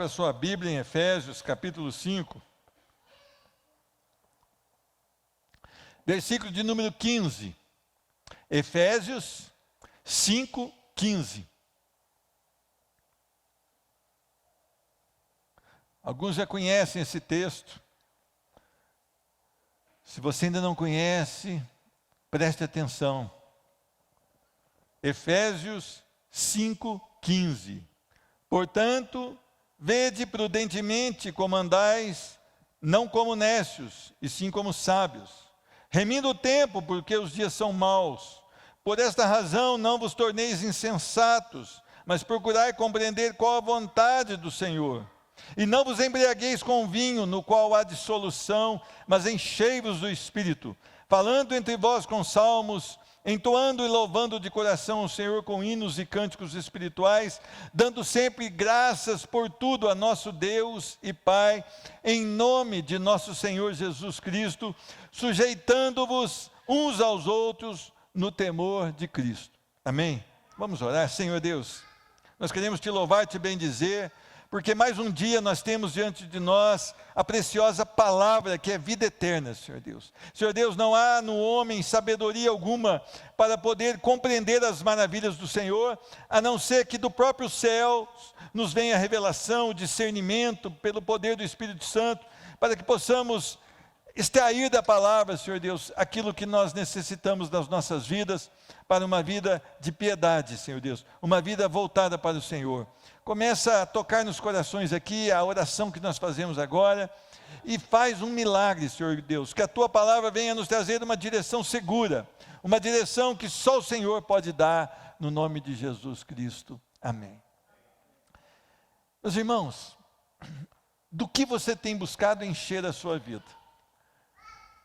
Abra sua Bíblia em Efésios, capítulo 5. Versículo de número 15. Efésios 5, 15. Alguns já conhecem esse texto. Se você ainda não conhece, preste atenção. Efésios 5, 15. Portanto, vede prudentemente como andais, não como necios, e sim como sábios, remindo o tempo, porque os dias são maus. Por esta razão não vos torneis insensatos, mas procurai compreender qual a vontade do Senhor. E não vos embriagueis com vinho, no qual há dissolução, mas enchei-vos do Espírito, falando entre vós com salmos, entoando e louvando de coração o Senhor com hinos e cânticos espirituais, dando sempre graças por tudo a nosso Deus e Pai, em nome de nosso Senhor Jesus Cristo, sujeitando-vos uns aos outros no temor de Cristo. Amém? Vamos orar. Senhor Deus, nós queremos te louvar e te bendizer, porque mais um dia nós temos diante de nós a preciosa palavra que é vida eterna, Senhor Deus. Senhor Deus, não há no homem sabedoria alguma para poder compreender as maravilhas do Senhor, a não ser que do próprio céu nos venha a revelação, o discernimento pelo poder do Espírito Santo, para que possamos extrair da palavra, Senhor Deus, aquilo que nós necessitamos das nossas vidas, para uma vida de piedade, Senhor Deus, uma vida voltada para o Senhor. Começa a tocar nos corações aqui, a oração que nós fazemos agora, e faz um milagre, Senhor Deus, que a Tua palavra venha nos trazer uma direção segura, uma direção que só o Senhor pode dar, no nome de Jesus Cristo. Amém. Meus irmãos, do que você tem buscado encher a sua vida?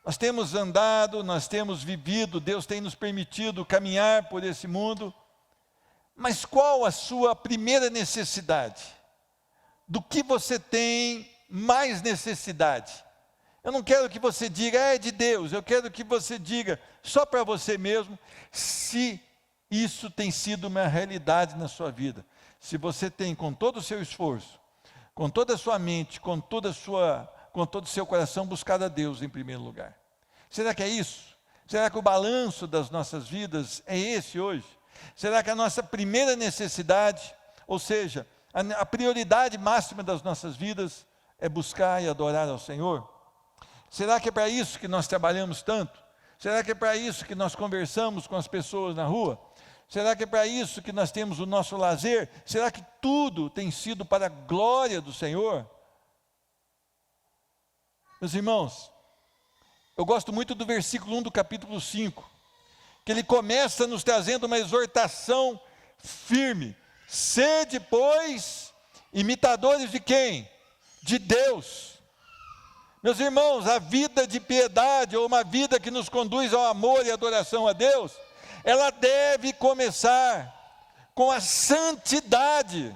Nós temos andado, nós temos vivido, Deus tem nos permitido caminhar por esse mundo, mas qual a sua primeira necessidade? Do que você tem mais necessidade? Eu não quero que você diga, é de Deus, eu quero que você diga, só para você mesmo, se isso tem sido uma realidade na sua vida. Se você tem com todo o seu esforço, com toda a sua mente, com todo o seu coração, buscado a Deus em primeiro lugar. Será que é isso? Será que o balanço das nossas vidas é esse hoje? Será que a nossa primeira necessidade, ou seja, a prioridade máxima das nossas vidas é buscar e adorar ao Senhor? Será que é para isso que nós trabalhamos tanto? Será que é para isso que nós conversamos com as pessoas na rua? Será que é para isso que nós temos o nosso lazer? Será que tudo tem sido para a glória do Senhor? Meus irmãos, eu gosto muito do versículo 1 do capítulo 5, que ele começa nos trazendo uma exortação firme. Sede, pois, imitadores de quem? De Deus. Meus irmãos, a vida de piedade, ou uma vida que nos conduz ao amor e adoração a Deus, ela deve começar com a santidade.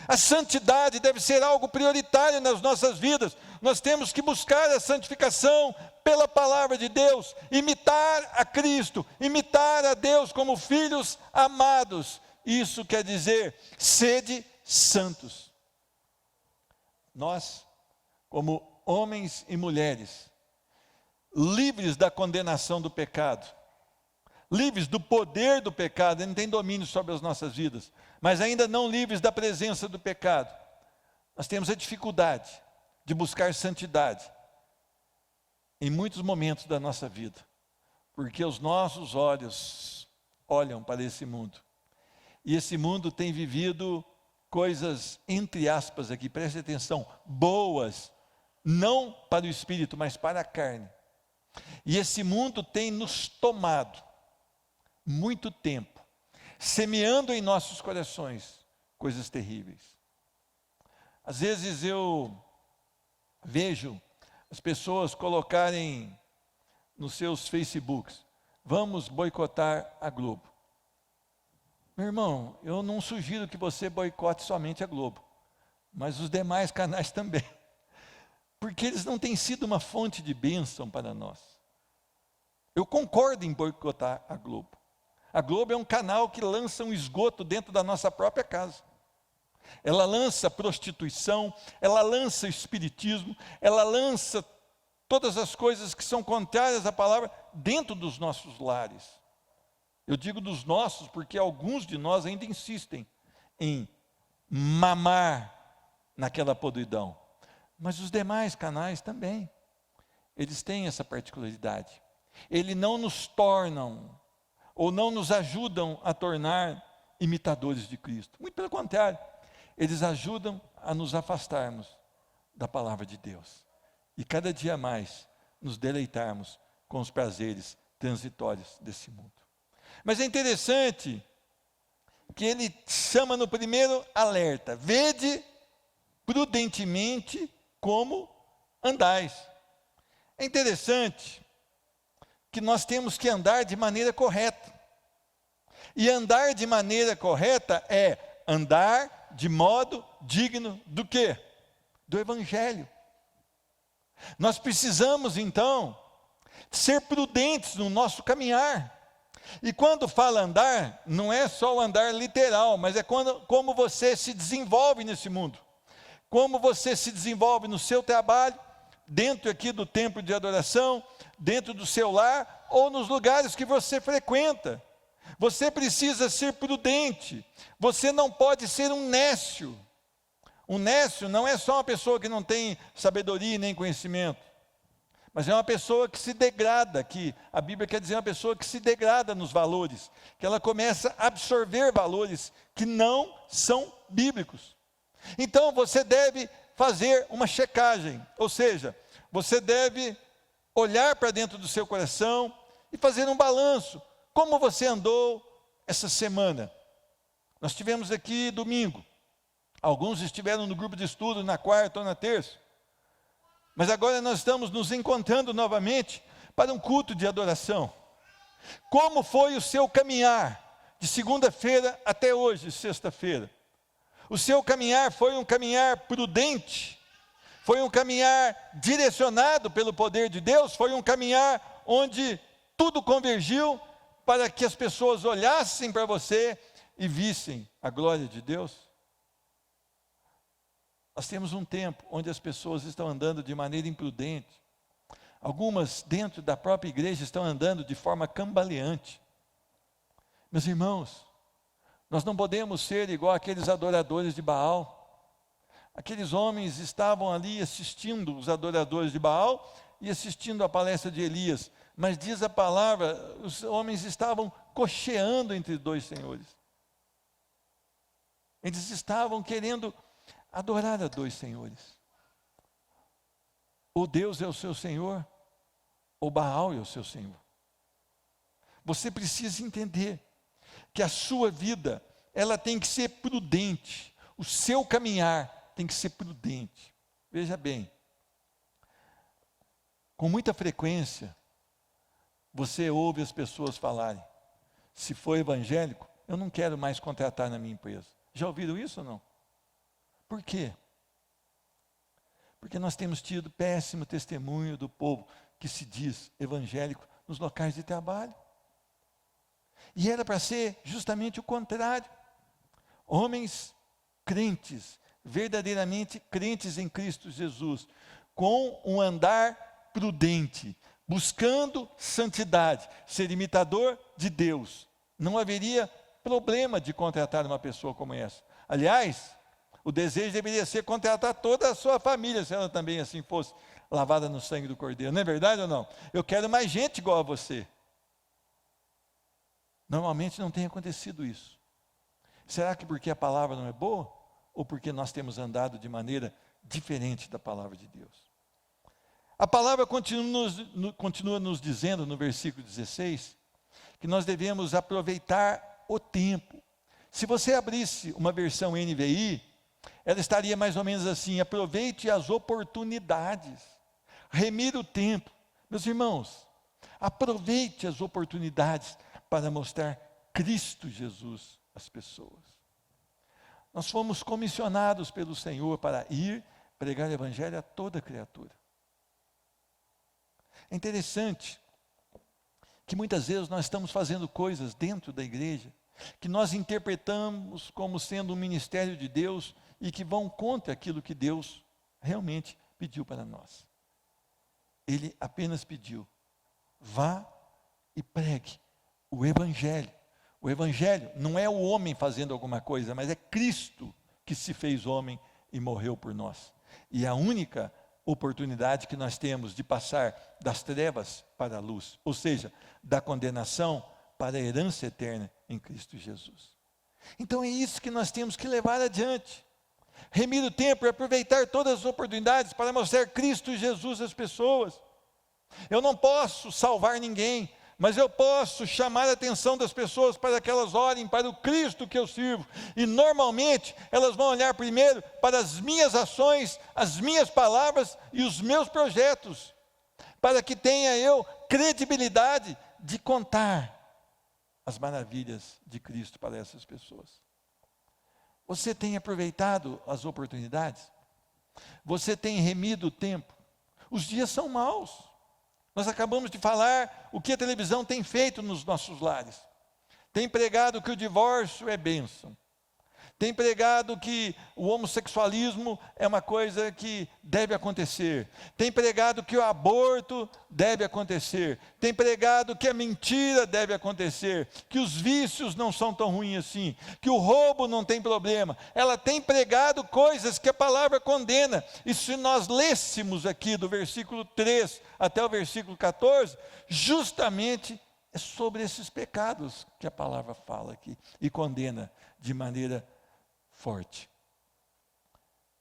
A santidade deve ser algo prioritário nas nossas vidas. Nós temos que buscar a santificação pela palavra de Deus, imitar a Cristo, imitar a Deus como filhos amados. Isso quer dizer, sede santos. Nós, como homens e mulheres, livres da condenação do pecado, livres do poder do pecado, ele não tem domínio sobre as nossas vidas, mas ainda não livres da presença do pecado, nós temos a dificuldade de buscar santidade em muitos momentos da nossa vida, porque os nossos olhos olham para esse mundo, e esse mundo tem vivido coisas, entre aspas aqui, preste atenção, boas, não para o espírito, mas para a carne, e esse mundo tem nos tomado muito tempo, semeando em nossos corações coisas terríveis. Às vezes eu vejo as pessoas colocarem nos seus Facebooks, vamos boicotar a Globo. Meu irmão, eu não sugiro que você boicote somente a Globo, mas os demais canais também, porque eles não têm sido uma fonte de bênção para nós. Eu concordo em boicotar a Globo. A Globo é um canal que lança um esgoto dentro da nossa própria casa. ela lança prostituição, ela lança espiritismo, ela lança todas as coisas que são contrárias à palavra dentro dos nossos lares. Eu digo dos nossos porque alguns de nós ainda insistem em mamar naquela podridão. Mas os demais canais também, eles têm essa particularidade. Eles não nos tornam, ou não nos ajudam a tornar imitadores de Cristo. Muito pelo contrário, eles ajudam a nos afastarmos da palavra de Deus. E cada dia mais nos deleitarmos com os prazeres transitórios desse mundo. Mas é interessante que ele chama no primeiro alerta: vede prudentemente como andais. É interessante que nós temos que andar de maneira correta. E andar de maneira correta é andar de modo digno do quê? Do Evangelho. Nós precisamos, então, ser prudentes no nosso caminhar. E quando fala andar, não é só o andar literal, mas é como você se desenvolve nesse mundo. Como você se desenvolve no seu trabalho, dentro aqui do templo de adoração, dentro do seu lar, ou nos lugares que você frequenta. Você precisa ser prudente. Você não pode ser um nécio. Um nécio não é só uma pessoa que não tem sabedoria nem conhecimento, mas é uma pessoa que se degrada, que a Bíblia quer dizer uma pessoa que se degrada nos valores, que ela começa a absorver valores que não são bíblicos. Então você deve fazer uma checagem, ou seja, você deve olhar para dentro do seu coração e fazer um balanço. Como você andou essa semana? Nós tivemos aqui domingo. Alguns estiveram no grupo de estudo na quarta ou na terça. Mas agora nós estamos nos encontrando novamente para um culto de adoração. Como foi o seu caminhar de segunda-feira até hoje, sexta-feira? O seu caminhar foi um caminhar prudente? Foi um caminhar direcionado pelo poder de Deus? Foi um caminhar onde tudo convergiu para que as pessoas olhassem para você e vissem a glória de Deus? Nós temos um tempo onde as pessoas estão andando de maneira imprudente. Algumas dentro da própria igreja estão andando de forma cambaleante. Meus irmãos, nós não podemos ser igual aqueles adoradores de Baal. Aqueles homens estavam ali assistindo os adoradores de Baal e assistindo a palestra de Elias. Mas diz a palavra, os homens estavam cocheando entre dois senhores. Eles estavam querendo adorar a dois senhores. Ou Deus é o seu Senhor, ou Baal é o seu Senhor. Você precisa entender que a sua vida, ela tem que ser prudente. O seu caminhar tem que ser prudente. Veja bem, com muita frequência, você ouve as pessoas falarem: se for evangélico, eu não quero mais contratar na minha empresa. Já ouviram isso ou não? Por quê? Porque nós temos tido péssimo testemunho do povo que se diz evangélico nos locais de trabalho. E era para ser justamente o contrário. Homens crentes, verdadeiramente crentes em Cristo Jesus, com um andar prudente, buscando santidade, ser imitador de Deus. Não haveria problema de contratar uma pessoa como essa. Aliás, o desejo deveria ser contratar toda a sua família, se ela também assim fosse lavada no sangue do Cordeiro. Não é verdade ou não? Eu quero mais gente igual a você. Normalmente não tem acontecido isso. Será que porque a palavra não é boa? Ou porque nós temos andado de maneira diferente da palavra de Deus? A palavra continua nos dizendo no versículo 16, que nós devemos aproveitar o tempo. Se você abrisse uma versão NVI, ela estaria mais ou menos assim: aproveite as oportunidades, remira o tempo. Meus irmãos, aproveite as oportunidades para mostrar Cristo Jesus às pessoas. Nós fomos comissionados pelo Senhor para ir pregar o Evangelho a toda criatura. É interessante que muitas vezes nós estamos fazendo coisas dentro da igreja que nós interpretamos como sendo um ministério de Deus e que vão contra aquilo que Deus realmente pediu para nós. Ele apenas pediu: vá e pregue o Evangelho. O Evangelho não é o homem fazendo alguma coisa, mas é Cristo que se fez homem e morreu por nós. E a única oportunidade que nós temos de passar das trevas para a luz, ou seja, da condenação para a herança eterna em Cristo Jesus. Então é isso que nós temos que levar adiante. Remir o tempo e aproveitar todas as oportunidades para mostrar Cristo Jesus às pessoas. Eu não posso salvar ninguém, mas eu posso chamar a atenção das pessoas para que elas olhem para o Cristo que eu sirvo. E normalmente elas vão olhar primeiro para as minhas ações, as minhas palavras e os meus projetos, para que tenha eu credibilidade de contar as maravilhas de Cristo para essas pessoas. Você tem aproveitado as oportunidades? Você tem remido o tempo? Os dias são maus. Nós acabamos de falar o que a televisão tem feito nos nossos lares. Tem pregado que o divórcio é bênção. Tem pregado que o homossexualismo é uma coisa que deve acontecer. Tem pregado que o aborto deve acontecer. Tem pregado que a mentira deve acontecer. Que os vícios não são tão ruins assim. Que o roubo não tem problema. Ela tem pregado coisas que a palavra condena. E se nós lêssemos aqui do versículo 3 até o versículo 14, justamente é sobre esses pecados que a palavra fala aqui e condena de maneira forte.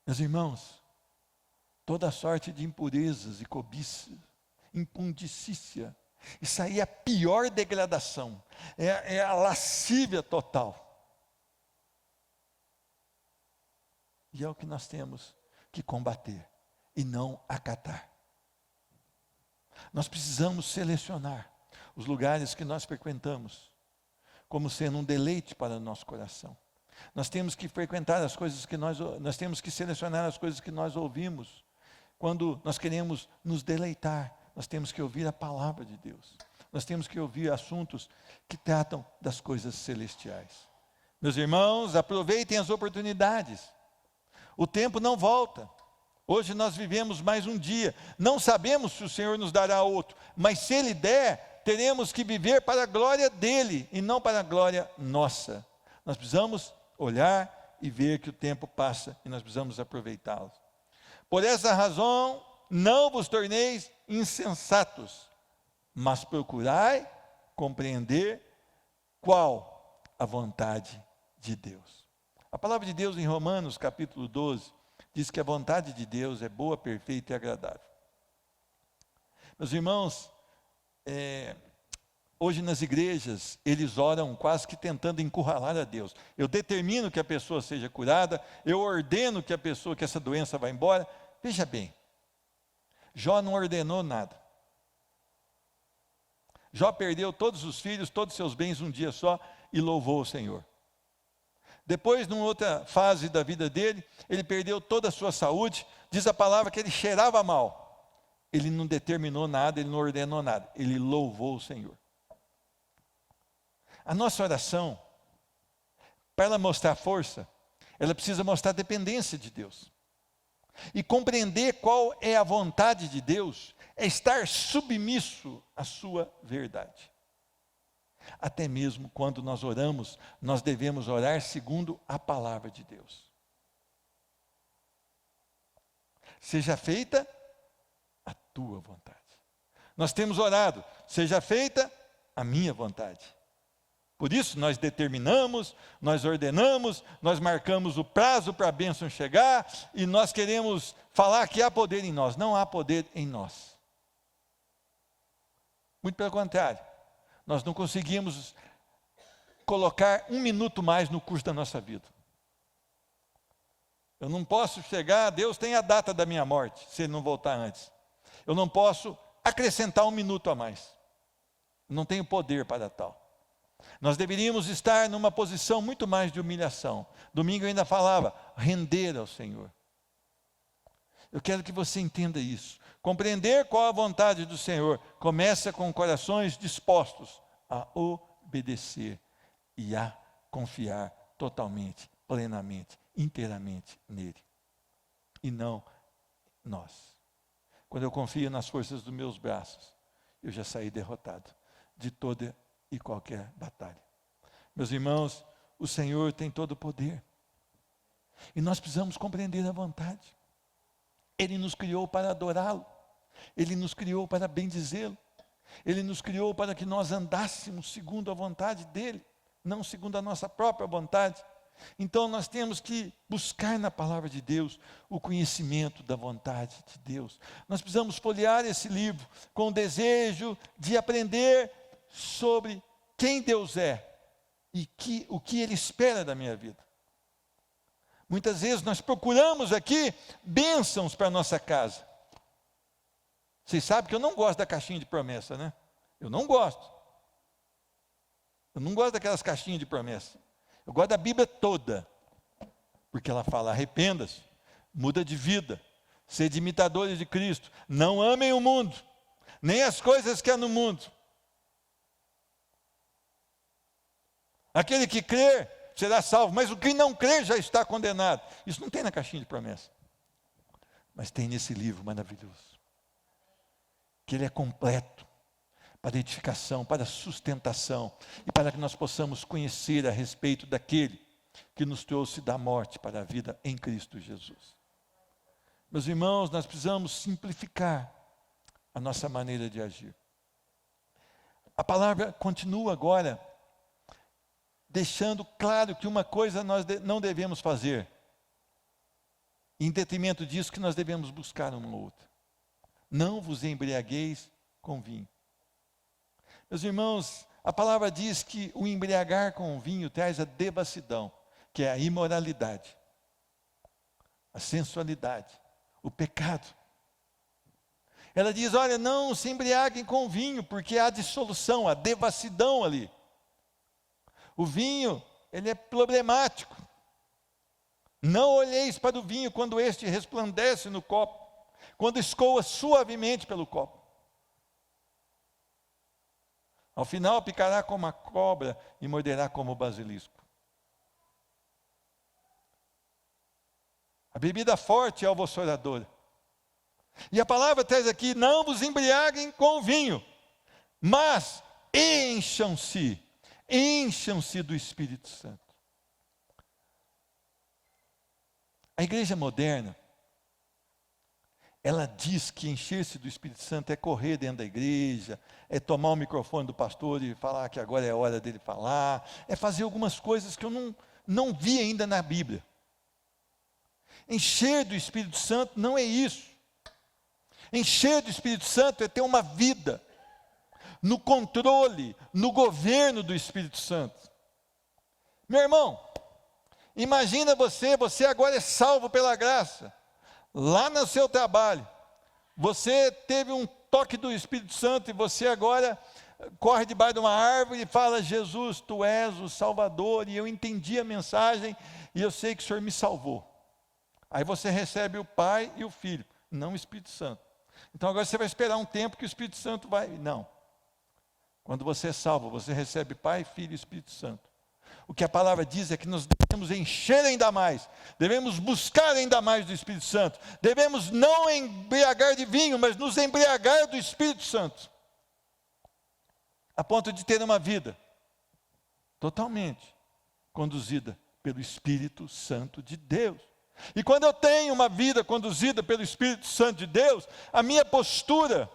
Meus irmãos, toda sorte de impurezas e cobiça, impundicícia, isso aí é a pior degradação, é a lascívia total. E é o que nós temos que combater e não acatar. Nós precisamos selecionar os lugares que nós frequentamos como sendo um deleite para o nosso coração. Nós temos que frequentar as coisas que nós temos que selecionar as coisas que nós ouvimos. Quando nós queremos nos deleitar, nós temos que ouvir a palavra de Deus. Nós temos que ouvir assuntos que tratam das coisas celestiais. Meus irmãos, aproveitem as oportunidades. O tempo não volta. Hoje nós vivemos mais um dia. Não sabemos se o Senhor nos dará outro, mas se Ele der, teremos que viver para a glória dEle e não para a glória nossa. Nós precisamos olhar e ver que o tempo passa e nós precisamos aproveitá-lo. Por essa razão, não vos torneis insensatos, mas procurai compreender qual a vontade de Deus. A palavra de Deus em Romanos capítulo 12 diz que a vontade de Deus é boa, perfeita e agradável. Meus irmãos, hoje nas igrejas, eles oram quase que tentando encurralar a Deus. Eu determino que a pessoa seja curada, eu ordeno que essa doença vá embora. Veja bem, Jó não ordenou nada. Jó perdeu todos os filhos, todos os seus bens um dia só e louvou o Senhor. Depois, numa outra fase da vida dele, ele perdeu toda a sua saúde. Diz a palavra que ele cheirava mal. Ele não determinou nada, ele não ordenou nada. Ele louvou o Senhor. A nossa oração, para ela mostrar força, ela precisa mostrar dependência de Deus. E compreender qual é a vontade de Deus é estar submisso à sua verdade. Até mesmo quando nós oramos, nós devemos orar segundo a palavra de Deus. Seja feita a tua vontade. Nós temos orado, seja feita a minha vontade. Por isso nós determinamos, nós ordenamos, nós marcamos o prazo para a bênção chegar e nós queremos falar que há poder em nós. Não há poder em nós. Muito pelo contrário, nós não conseguimos colocar um minuto mais no curso da nossa vida. Eu não posso chegar, Deus tem a data da minha morte, se Ele não voltar antes. Eu não posso acrescentar um minuto a mais. Não tenho poder para tal. Nós deveríamos estar numa posição muito mais de humilhação. Domingo eu ainda falava, render ao Senhor. Eu quero que você entenda isso. Compreender qual a vontade do Senhor começa com corações dispostos a obedecer e a confiar totalmente, plenamente, inteiramente nele. E não nós. Quando eu confio nas forças dos meus braços, eu já saí derrotado de toda e qualquer batalha. Meus irmãos, o Senhor tem todo o poder. E nós precisamos compreender a vontade. Ele nos criou para adorá-lo. Ele nos criou para bendizê-lo. Ele nos criou para que nós andássemos segundo a vontade dele, não segundo a nossa própria vontade. Então nós temos que buscar na palavra de Deus o conhecimento da vontade de Deus. Nós precisamos folhear esse livro com o desejo de aprender sobre quem Deus é e o que Ele espera da minha vida. Muitas vezes nós procuramos aqui bênçãos para a nossa casa. Vocês sabem que eu não gosto da caixinha de promessa, né? Eu não gosto. Eu não gosto daquelas caixinhas de promessa. Eu gosto da Bíblia toda. Porque ela fala, arrependa-se, muda de vida, sede imitadores de Cristo, não amem o mundo, nem as coisas que há no mundo. Aquele que crer será salvo, mas o que não crer já está condenado. Isso não tem na caixinha de promessa. Mas tem nesse livro maravilhoso. Que ele é completo para edificação, para sustentação e para que nós possamos conhecer a respeito daquele que nos trouxe da morte para a vida em Cristo Jesus. Meus irmãos, nós precisamos simplificar a nossa maneira de agir. A palavra continua agora deixando claro que uma coisa nós não devemos fazer, em detrimento disso que nós devemos buscar uma outra. Não vos embriagueis com vinho. Meus irmãos, a palavra diz que o embriagar com vinho traz a devassidão, que é a imoralidade, a sensualidade, o pecado. Ela diz, olha, não se embriaguem com vinho, porque há dissolução, há devassidão ali. O vinho, ele é problemático. Não olheis para o vinho quando este resplandece no copo, quando escoa suavemente pelo copo. Ao final picará como a cobra e morderá como o basilisco. A bebida forte é alvossoradora. E a palavra traz aqui, não vos embriaguem com o vinho, mas encham-se do Espírito Santo. A igreja moderna, ela diz que encher-se do Espírito Santo é correr dentro da igreja, é tomar o microfone do pastor e falar que agora é a hora dele falar, é fazer algumas coisas que eu não vi ainda na Bíblia. Encher do Espírito Santo não é isso. Encher do Espírito Santo é ter uma vida no controle, no governo do Espírito Santo. Meu irmão, imagina você agora é salvo pela graça. Lá no seu trabalho, você teve um toque do Espírito Santo e você agora corre debaixo de uma árvore e fala, Jesus, Tu és o Salvador, e eu entendi a mensagem e eu sei que o Senhor me salvou. Aí você recebe o Pai e o Filho, não o Espírito Santo. Então agora você vai esperar um tempo que o Espírito Santo vai... Não. Quando você é salvo, você recebe Pai, Filho e Espírito Santo. O que a palavra diz é que nós devemos encher ainda mais, devemos buscar ainda mais do Espírito Santo, devemos não embriagar de vinho, mas nos embriagar do Espírito Santo, a ponto de ter uma vida totalmente conduzida pelo Espírito Santo de Deus. E quando eu tenho uma vida conduzida pelo Espírito Santo de Deus, a minha postura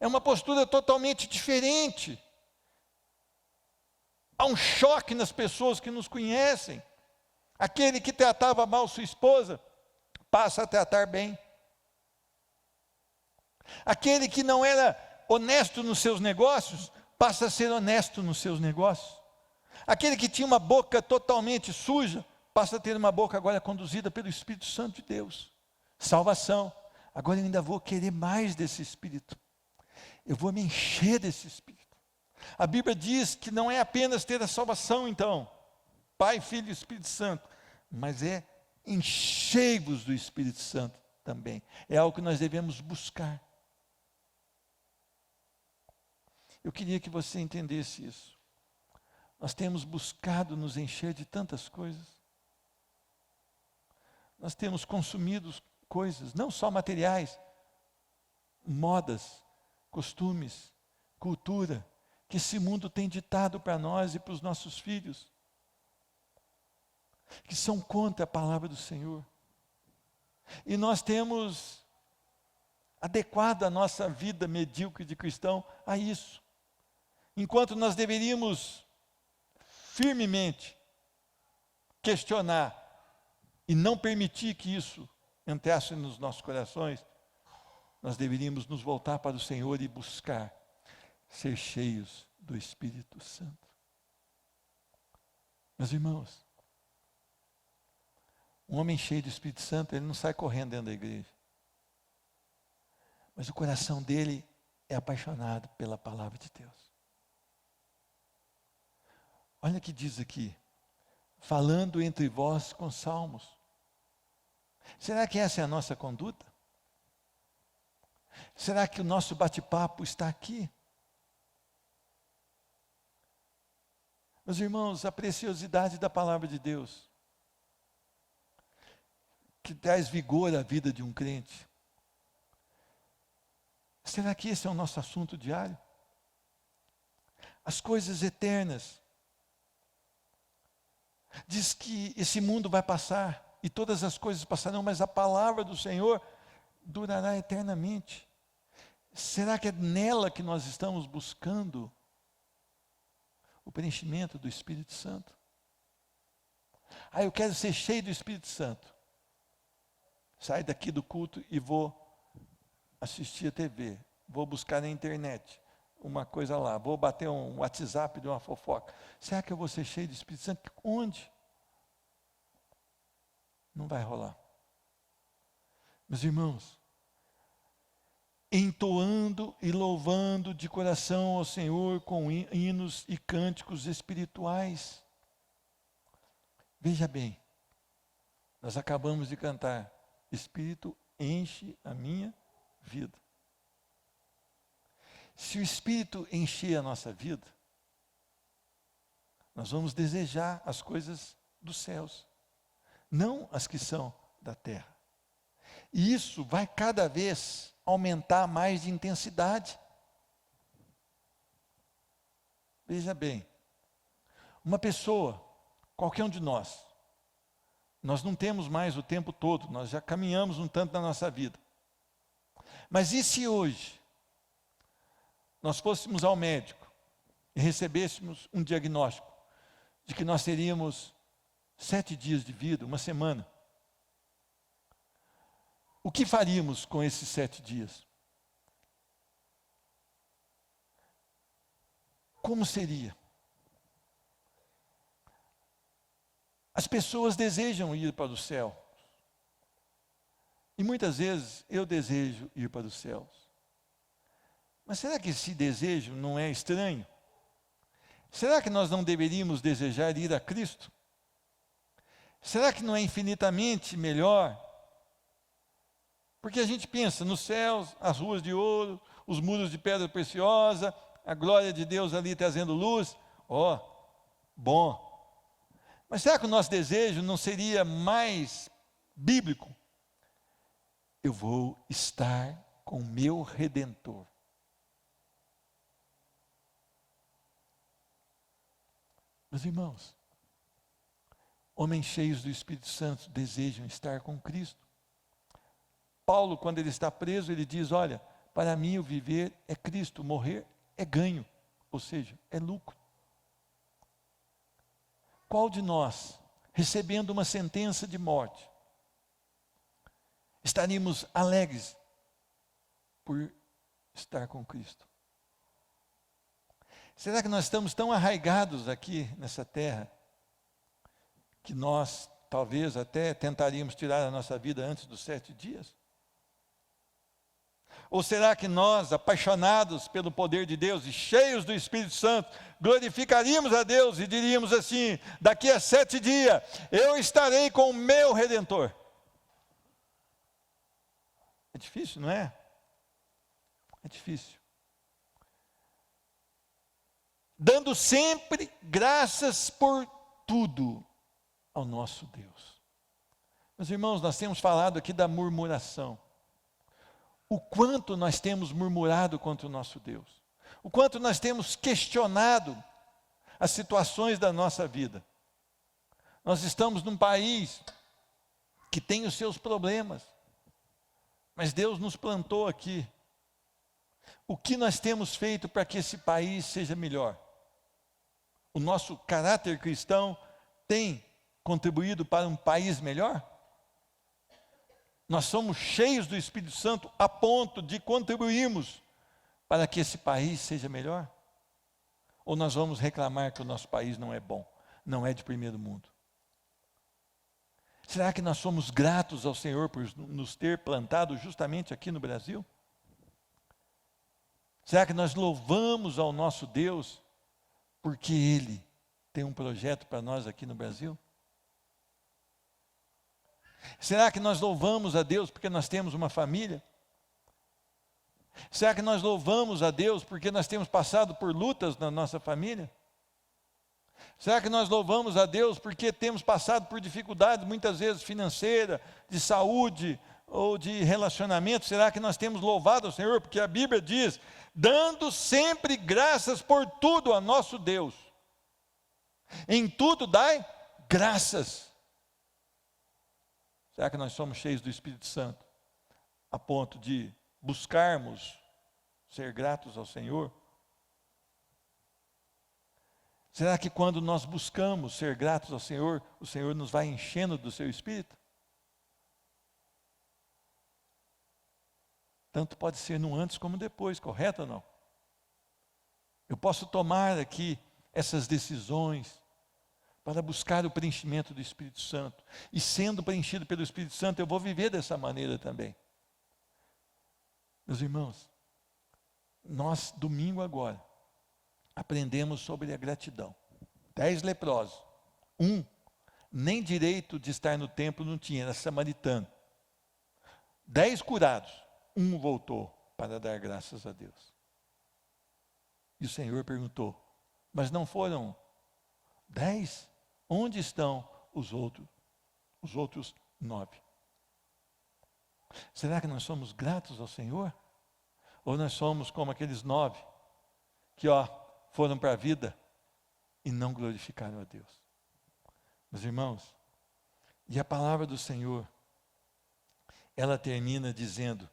é uma postura totalmente diferente. Há um choque nas pessoas que nos conhecem. Aquele que tratava mal sua esposa, passa a tratar bem. Aquele que não era honesto nos seus negócios, passa a ser honesto nos seus negócios. Aquele que tinha uma boca totalmente suja, passa a ter uma boca agora conduzida pelo Espírito Santo de Deus. Salvação. Agora eu ainda vou querer mais desse Espírito. Eu vou me encher desse Espírito. A Bíblia diz que não é apenas ter a salvação, então, Pai, Filho e Espírito Santo, mas é enchei-vos do Espírito Santo também. É algo que nós devemos buscar. Eu queria que você entendesse isso. Nós temos buscado nos encher de tantas coisas. Nós temos consumido coisas, não só materiais, modas, costumes, cultura, que esse mundo tem ditado para nós e para os nossos filhos, que são contra a palavra do Senhor. E nós temos adequado a nossa vida medíocre de cristão a isso. Enquanto nós deveríamos firmemente questionar e não permitir que isso entrasse nos nossos corações, nós deveríamos nos voltar para o Senhor e buscar ser cheios do Espírito Santo. Meus irmãos, um homem cheio do Espírito Santo, ele não sai correndo dentro da igreja. Mas o coração dele é apaixonado pela palavra de Deus. Olha o que diz aqui, falando entre vós com salmos. Será que essa é a nossa conduta? Será que o nosso bate-papo está aqui? Meus irmãos, a preciosidade da palavra de Deus, que traz vigor à vida de um crente. Será que esse é o nosso assunto diário? As coisas eternas. Diz que esse mundo vai passar e todas as coisas passarão, mas a palavra do Senhor durará eternamente. Será que é nela que nós estamos buscando o preenchimento do Espírito Santo? Eu quero ser cheio do Espírito Santo. Saio daqui do culto e vou assistir a TV, vou buscar na internet uma coisa lá, vou bater um WhatsApp de uma fofoca. Será que eu vou ser cheio do Espírito Santo? Onde? Não vai rolar. Meus irmãos, entoando e louvando de coração ao Senhor com hinos e cânticos espirituais. Veja bem, nós acabamos de cantar, Espírito enche a minha vida. Se o Espírito encher a nossa vida, nós vamos desejar as coisas dos céus, não as que são da terra. E isso vai cada vez aumentar mais de intensidade. Veja bem, uma pessoa, qualquer um de nós não temos mais o tempo todo, nós já caminhamos um tanto na nossa vida. Mas e se hoje nós fôssemos ao médico e recebêssemos um diagnóstico de que nós teríamos 7 dias de vida, uma semana? O que faríamos com esses 7 dias? Como seria? As pessoas desejam ir para o céu. E muitas vezes eu desejo ir para os céus. Mas será que esse desejo não é estranho? Será que nós não deveríamos desejar ir a Cristo? Será que não é infinitamente melhor? Porque a gente pensa nos céus, as ruas de ouro, os muros de pedra preciosa, a glória de Deus ali trazendo luz. Bom. Mas será que o nosso desejo não seria mais bíblico? Eu vou estar com o meu Redentor. Meus irmãos, homens cheios do Espírito Santo desejam estar com Cristo. Paulo, quando ele está preso, ele diz, olha, para mim o viver é Cristo, morrer é ganho, ou seja, é lucro. Qual de nós, recebendo uma sentença de morte, estaríamos alegres por estar com Cristo? Será que nós estamos tão arraigados aqui nessa terra, que nós talvez até tentaríamos tirar a nossa vida antes dos 7 dias? Ou será que nós, apaixonados pelo poder de Deus e cheios do Espírito Santo, glorificaríamos a Deus e diríamos assim, daqui a 7 dias, eu estarei com o meu Redentor? É difícil, não é? É difícil. dando sempre graças por tudo ao nosso Deus. Meus irmãos, nós temos falado aqui da murmuração. O quanto nós temos murmurado contra o nosso Deus. O quanto nós temos questionado as situações da nossa vida. Nós estamos num país que tem os seus problemas, mas Deus nos plantou aqui. O que nós temos feito para que esse país seja melhor? O nosso caráter cristão tem contribuído para um país melhor? Nós somos cheios do Espírito Santo a ponto de contribuirmos para que esse país seja melhor? Ou nós vamos reclamar que o nosso país não é bom, não é de primeiro mundo? Será que nós somos gratos ao Senhor por nos ter plantado justamente aqui no Brasil? Será que nós louvamos ao nosso Deus porque Ele tem um projeto para nós aqui no Brasil? Será que nós louvamos a Deus porque nós temos uma família? Será que nós louvamos a Deus porque nós temos passado por lutas na nossa família? Será que nós louvamos a Deus porque temos passado por dificuldades, muitas vezes financeiras, de saúde ou de relacionamento? Será que nós temos louvado ao Senhor? Porque a Bíblia diz, dando sempre graças por tudo a nosso Deus. Em tudo dai graças. Será que nós somos cheios do Espírito Santo, a ponto de buscarmos ser gratos ao Senhor? Será que quando nós buscamos ser gratos ao Senhor, o Senhor nos vai enchendo do seu Espírito? Tanto pode ser no antes como depois, correto ou não? Eu posso tomar aqui essas decisões para buscar o preenchimento do Espírito Santo. E sendo preenchido pelo Espírito Santo, eu vou viver dessa maneira também. Meus irmãos, nós, domingo agora, aprendemos sobre a gratidão. 10 leprosos. Nem direito de estar no templo não tinha, era samaritano. 10 curados. Voltou para dar graças a Deus. E o Senhor perguntou, mas não foram 10? Onde estão os outros 9? Será que nós somos gratos ao Senhor? Ou nós somos como aqueles 9 que foram para a vida e não glorificaram a Deus? Meus irmãos, e a palavra do Senhor, ela termina dizendo,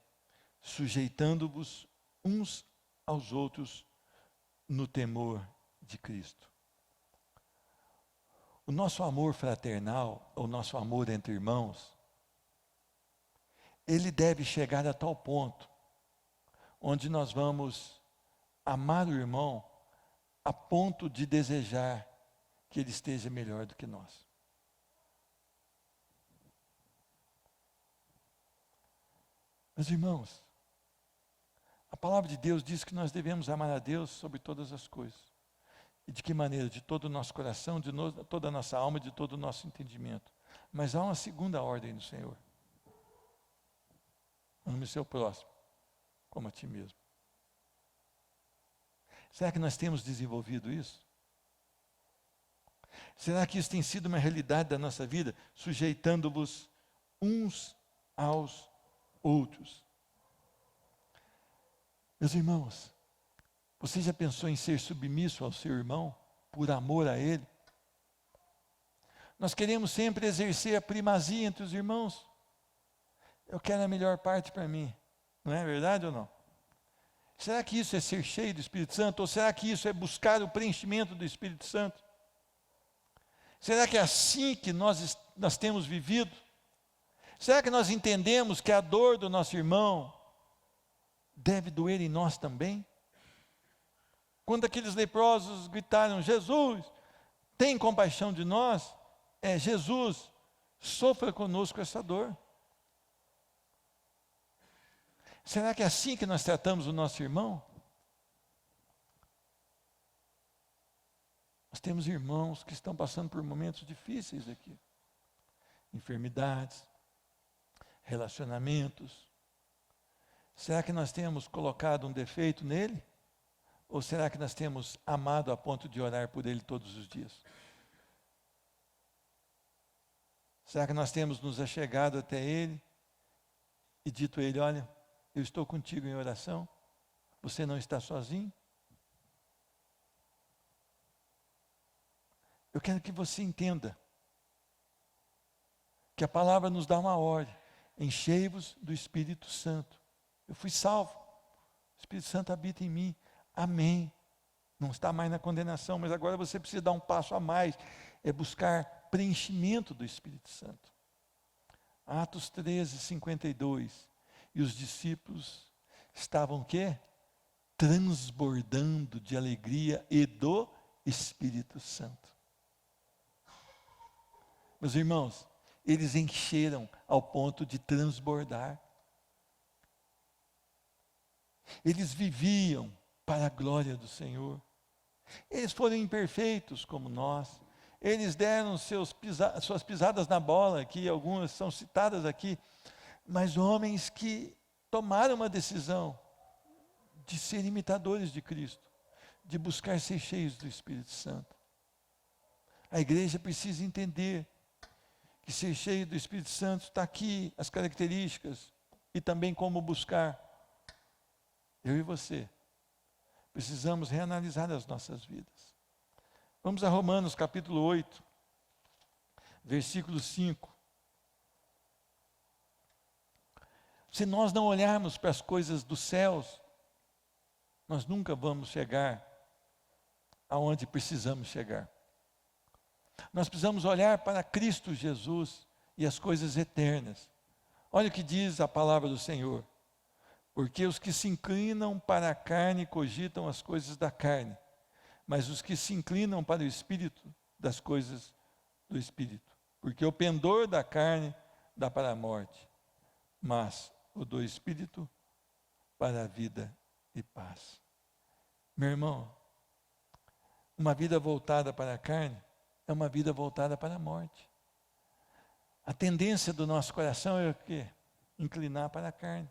sujeitando-vos uns aos outros no temor de Cristo. O nosso amor fraternal, o nosso amor entre irmãos, ele deve chegar a tal ponto, onde nós vamos amar o irmão a ponto de desejar que ele esteja melhor do que nós. Meus irmãos, a palavra de Deus diz que nós devemos amar a Deus sobre todas as coisas. E de que maneira? De todo o nosso coração, de toda a nossa alma, de todo o nosso entendimento. Mas há uma segunda ordem do Senhor. Ame o seu próximo, como a ti mesmo. Será que nós temos desenvolvido isso? Será que isso tem sido uma realidade da nossa vida? Sujeitando-vos uns aos outros. Meus irmãos, você já pensou em ser submisso ao seu irmão, por amor a ele? Nós queremos sempre exercer a primazia entre os irmãos. Eu quero a melhor parte para mim. Não é verdade ou não? Será que isso é ser cheio do Espírito Santo? Ou será que isso é buscar o preenchimento do Espírito Santo? Será que é assim que nós temos vivido? Será que nós entendemos que a dor do nosso irmão deve doer em nós também? Quando aqueles leprosos gritaram, Jesus, tem compaixão de nós? Jesus, sofra conosco essa dor. Será que é assim que nós tratamos o nosso irmão? Nós temos irmãos que estão passando por momentos difíceis aqui. Enfermidades, relacionamentos. Será que nós temos colocado um defeito nele? Ou será que nós temos amado a ponto de orar por Ele todos os dias? Será que nós temos nos achegado até Ele e dito a Ele: olha, eu estou contigo em oração, você não está sozinho? Eu quero que você entenda que a palavra nos dá uma ordem: enchei-vos do Espírito Santo. Eu fui salvo, o Espírito Santo habita em mim, amém. Não está mais na condenação, mas agora você precisa dar um passo a mais, é buscar preenchimento do Espírito Santo. Atos 13, 52, e os discípulos estavam o quê? Transbordando de alegria e do Espírito Santo. Meus irmãos, eles encheram ao ponto de transbordar. Eles viviam para a glória do Senhor. Eles foram imperfeitos como nós. Eles deram suas pisadas na bola, que algumas são citadas aqui, mas homens que tomaram uma decisão de ser imitadores de Cristo, de buscar ser cheios do Espírito Santo. A igreja precisa entender que ser cheio do Espírito Santo está aqui, as características, e também como buscar. Eu e você precisamos reanalisar as nossas vidas. Vamos a Romanos capítulo 8, versículo 5. Se nós não olharmos para as coisas dos céus, nós nunca vamos chegar aonde precisamos chegar. Nós precisamos olhar para Cristo Jesus e as coisas eternas. Olha o que diz a palavra do Senhor: porque os que se inclinam para a carne cogitam as coisas da carne, mas os que se inclinam para o Espírito, das coisas do Espírito. Porque o pendor da carne dá para a morte, mas o do Espírito para a vida e paz. Meu irmão, uma vida voltada para a carne é uma vida voltada para a morte. A tendência do nosso coração é o quê? Inclinar para a carne.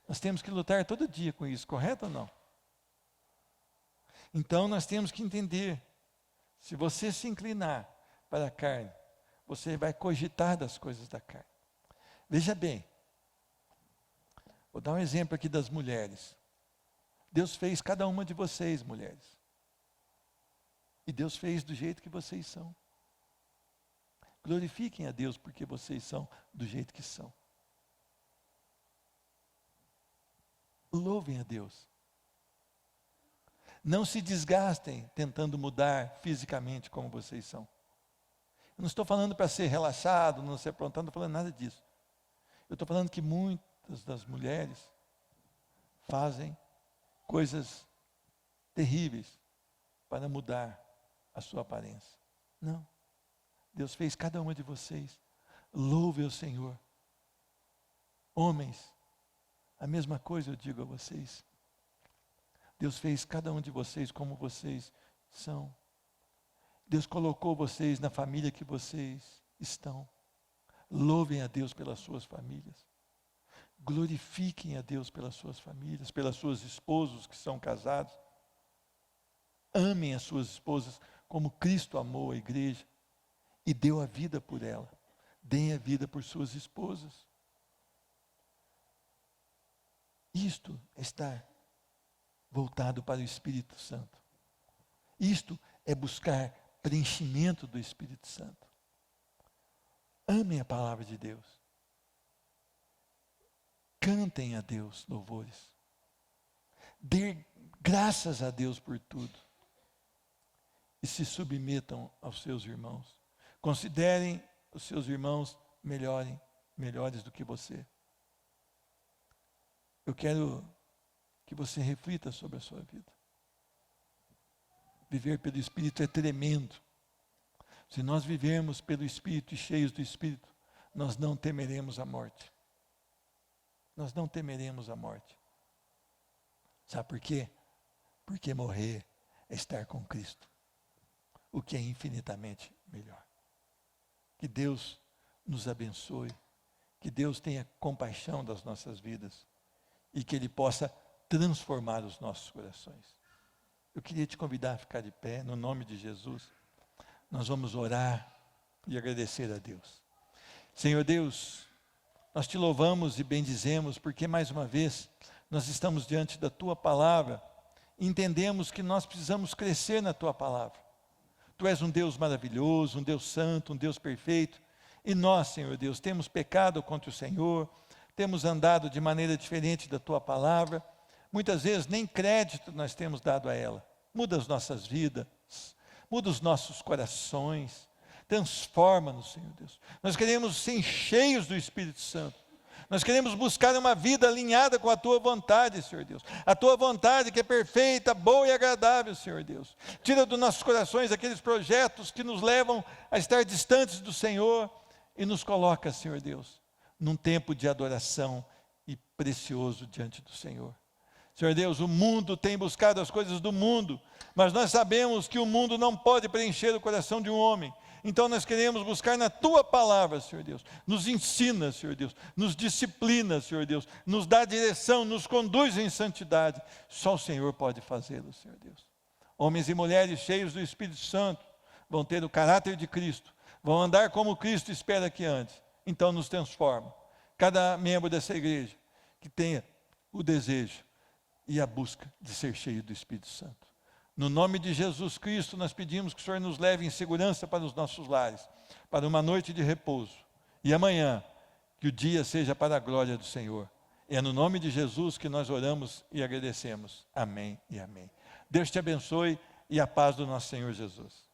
Nós temos que lutar todo dia com isso, correto ou não? Então nós temos que entender, se você se inclinar para a carne, você vai cogitar das coisas da carne. Veja bem, vou dar um exemplo aqui das mulheres. Deus fez cada uma de vocês, mulheres. E Deus fez do jeito que vocês são. Glorifiquem a Deus porque vocês são do jeito que são. Louvem a Deus. Não se desgastem tentando mudar fisicamente como vocês são. Eu não estou falando para ser relaxado, não ser aprontado, não estou falando nada disso. Eu estou falando que muitas das mulheres fazem coisas terríveis para mudar a sua aparência. Não. Deus fez cada uma de vocês. Louve o Senhor. Homens, a mesma coisa eu digo a vocês. Deus fez cada um de vocês como vocês são. Deus colocou vocês na família que vocês estão. Louvem a Deus pelas suas famílias. Glorifiquem a Deus pelas suas famílias, pelas suas esposas que são casados. Amem as suas esposas como Cristo amou a igreja e deu a vida por ela. Deem a vida por suas esposas. Isto está voltado para o Espírito Santo. Isto é buscar preenchimento do Espírito Santo. Amem a palavra de Deus. Cantem a Deus louvores. Dê graças a Deus por tudo. E se submetam aos seus irmãos. Considerem os seus irmãos melhores do que você. Eu quero que você reflita sobre a sua vida. Viver pelo Espírito é tremendo. Se nós vivermos pelo Espírito e cheios do Espírito, nós não temeremos a morte. Nós não temeremos a morte. Sabe por quê? Porque morrer é estar com Cristo, o que é infinitamente melhor. Que Deus nos abençoe, que Deus tenha compaixão das nossas vidas e que Ele possa transformar os nossos corações. Eu queria te convidar a ficar de pé, no nome de Jesus. Nós vamos orar e agradecer a Deus. Senhor Deus, nós te louvamos e bendizemos, porque mais uma vez nós estamos diante da tua palavra, e entendemos que nós precisamos crescer na tua palavra. Tu és um Deus maravilhoso, um Deus santo, um Deus perfeito, e nós, Senhor Deus, temos pecado contra o Senhor, temos andado de maneira diferente da tua palavra, muitas vezes nem crédito nós temos dado a ela. Muda as nossas vidas, muda os nossos corações, transforma-nos, Senhor Deus. Nós queremos ser cheios do Espírito Santo. Nós queremos buscar uma vida alinhada com a tua vontade, Senhor Deus. A tua vontade que é perfeita, boa e agradável, Senhor Deus. Tira dos nossos corações aqueles projetos que nos levam a estar distantes do Senhor e nos coloca, Senhor Deus, num tempo de adoração e precioso diante do Senhor. Senhor Deus, o mundo tem buscado as coisas do mundo, mas nós sabemos que o mundo não pode preencher o coração de um homem. Então nós queremos buscar na tua palavra, Senhor Deus. Nos ensina, Senhor Deus. Nos disciplina, Senhor Deus. Nos dá direção, nos conduz em santidade. Só o Senhor pode fazê-lo, Senhor Deus. Homens e mulheres cheios do Espírito Santo vão ter o caráter de Cristo. Vão andar como Cristo espera que ande. Então nos transforma. Cada membro dessa igreja que tenha o desejo e a busca de ser cheio do Espírito Santo. No nome de Jesus Cristo, nós pedimos que o Senhor nos leve em segurança para os nossos lares, para uma noite de repouso. E amanhã, que o dia seja para a glória do Senhor. É no nome de Jesus que nós oramos e agradecemos. Amém e amém. Deus te abençoe e a paz do nosso Senhor Jesus.